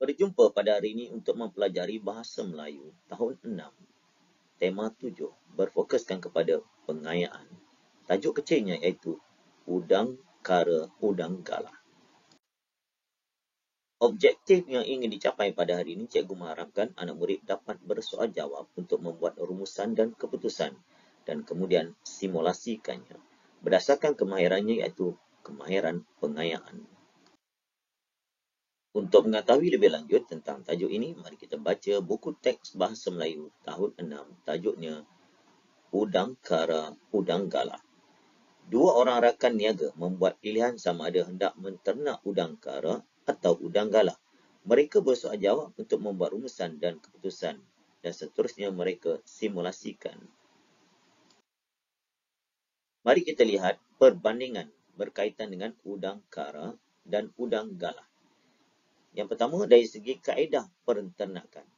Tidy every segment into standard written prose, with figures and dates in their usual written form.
Berjumpa pada hari ini untuk mempelajari Bahasa Melayu tahun 6, tema 7, berfokuskan kepada pengayaan. Tajuk kecilnya iaitu Udang Kara Udang Galah. Objektif yang ingin dicapai pada hari ini, cikgu mengharapkan anak murid dapat bersoal jawab untuk membuat rumusan dan keputusan dan kemudian simulasikannya berdasarkan kemahirannya iaitu kemahiran pengayaan. Untuk mengetahui lebih lanjut tentang tajuk ini, mari kita baca buku teks Bahasa Melayu tahun 6. Tajuknya Udang Kara Udang Galah. Dua orang rakan niaga membuat pilihan sama ada hendak menternak udang kara atau udang galah. Mereka bersoal jawab untuk membuat rumusan dan keputusan dan seterusnya mereka simulasikan. Mari kita lihat perbandingan berkaitan dengan udang kara dan udang galah. Yang pertama, dari segi kaedah perenternakan.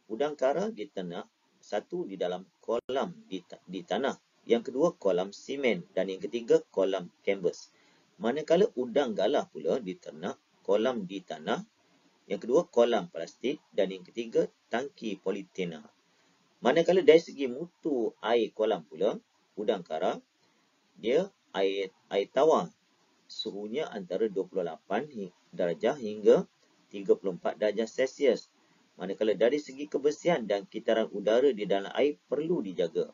Udang kara diternak satu di dalam kolam di tanah, yang kedua kolam simen dan yang ketiga kolam kanvas. Manakala udang galah pula diternak kolam di tanah, yang kedua kolam plastik dan yang ketiga tangki polietena. Manakala dari segi mutu air kolam pula, udang kara dia air tawar, suhunya antara 28 darjah hingga 34 darjah Celsius. Manakala dari segi kebersihan dan kitaran udara di dalam air perlu dijaga.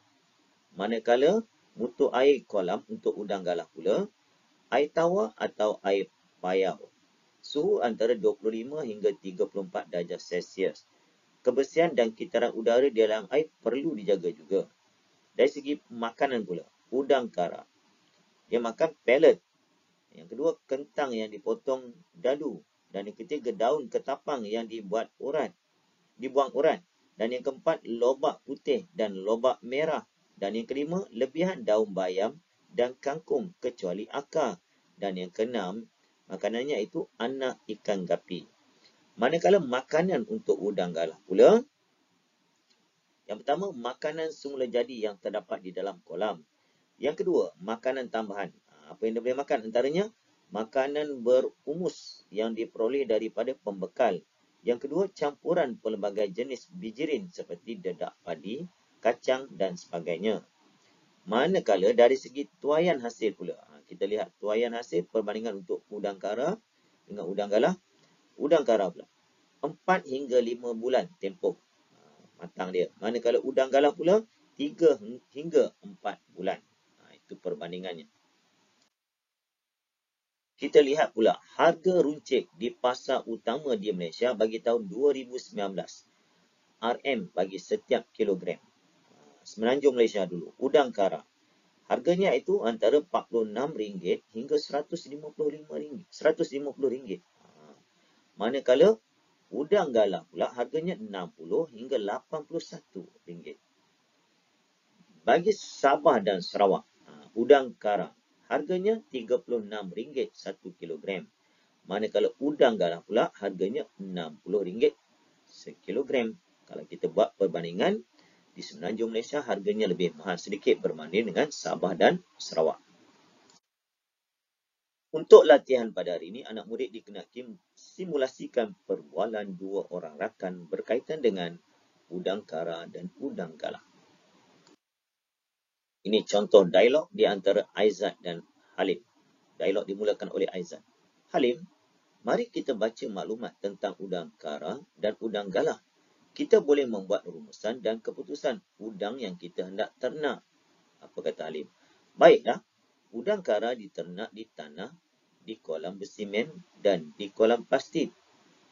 Manakala mutu air kolam untuk udang galah pula, air tawar atau air payau, suhu antara 25 hingga 34 darjah Celsius. Kebersihan dan kitaran udara di dalam air perlu dijaga juga. Dari segi makanan pula, udang kara dia makan pellet. Yang kedua, kentang yang dipotong dadu. Dan yang ketiga, daun ketapang yang dibuang urat. Dan yang keempat, lobak putih dan lobak merah. Dan yang kelima, lebihan daun bayam dan kangkung kecuali akar. Dan yang keenam, makanannya itu anak ikan gapi. Manakala makanan untuk udang galah pula, yang pertama, makanan semula jadi yang terdapat di dalam kolam. Yang kedua, makanan tambahan. Apa yang dia boleh makan? Antaranya, makanan berumus yang diperoleh daripada pembekal. Yang kedua, campuran pelbagai jenis bijirin seperti dedak padi, kacang dan sebagainya. Manakala dari segi tuaian hasil pula, kita lihat tuaian hasil perbandingan untuk udang kara dengan udang galah. Udang kara pula 4 hingga 5 bulan tempoh matang dia. Manakala udang galah pula 3 hingga 4 bulan. Itu perbandingannya. Kita lihat pula harga runcit di pasar utama di Malaysia bagi tahun 2019. RM bagi setiap kilogram. Semenanjung Malaysia dulu. Udang kara. Harganya itu antara RM46 hingga RM150. Manakala udang galah pula harganya RM60 hingga RM81. Bagi Sabah dan Sarawak, udang kara harganya RM36 1 kilogram. Manakala udang galah pula harganya RM60 sekilogram. Kalau kita buat perbandingan, di semenanjung Malaysia harganya lebih mahal sedikit berbanding dengan Sabah dan Sarawak. Untuk latihan pada hari ini, anak murid dikenaki simulasikan perbualan dua orang rakan berkaitan dengan udang kara dan udang galah. Ini contoh dialog di antara Aizat dan Halim. Dialog dimulakan oleh Aizat. Halim, mari kita baca maklumat tentang udang kara dan udang galah. Kita boleh membuat rumusan dan keputusan udang yang kita hendak ternak. Apa kata Halim? Baiklah, udang kara diternak di tanah, di kolam bersimen dan di kolam plastik.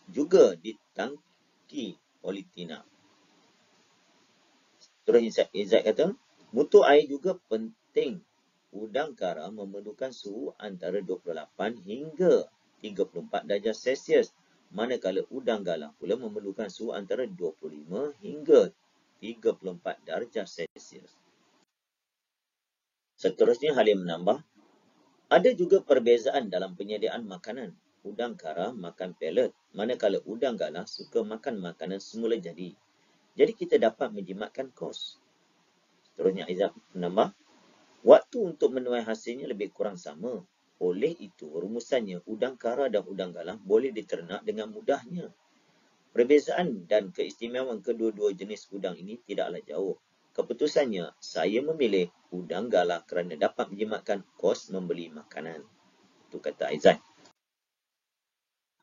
Juga di tangki polietena. Terus Izzat kata, mutu air juga penting. Udang kara memerlukan suhu antara 28 hingga 34 darjah Celsius. Manakala udang galah pula memerlukan suhu antara 25 hingga 34 darjah Celsius. Seterusnya Halim menambah, ada juga perbezaan dalam penyediaan makanan. Udang kara makan pellet, manakala udang galah suka makan makanan semula jadi. Jadi kita dapat menjimatkan kos. Seterusnya Izzat menambah, waktu untuk menuai hasilnya lebih kurang sama. Oleh itu, rumusannya udang kara dan udang galah boleh diternak dengan mudahnya. Perbezaan dan keistimewaan kedua-dua jenis udang ini tidaklah jauh. Keputusannya, saya memilih udang galah kerana dapat menjimatkan kos membeli makanan. Itu kata Aizat.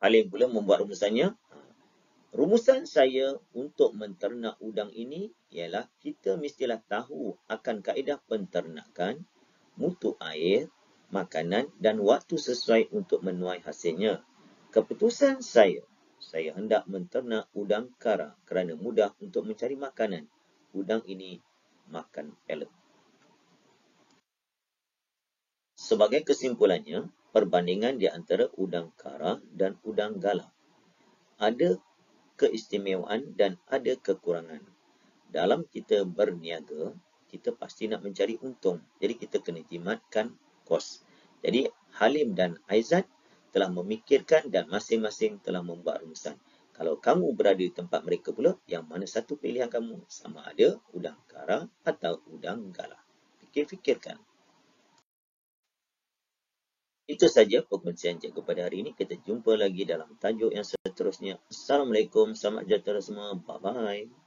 Halim pula membuat rumusannya. Rumusan saya untuk menternak udang ini ialah kita mestilah tahu akan kaedah penternakan, mutu air, makanan dan waktu sesuai untuk menuai hasilnya. Keputusan saya hendak menternak udang kara kerana mudah untuk mencari makanan. Udang ini makan pelet. Sebagai kesimpulannya, perbandingan di antara udang kara dan udang galah. Ada keistimewaan dan ada kekurangan. Dalam kita berniaga, kita pasti nak mencari untung. Jadi kita kena jimatkan kos. Jadi Halim dan Aizat telah memikirkan dan masing-masing telah membuat rumusan. Kalau kamu berada di tempat mereka pula, yang mana satu pilihan kamu? Sama ada udang kara atau udang galah. Fikir-fikirkan. Itu saja perkongsian cikgu pada hari ini. Kita jumpa lagi dalam tajuk yang seterusnya. Assalamualaikum. Selamat sejahtera semua. Bye-bye.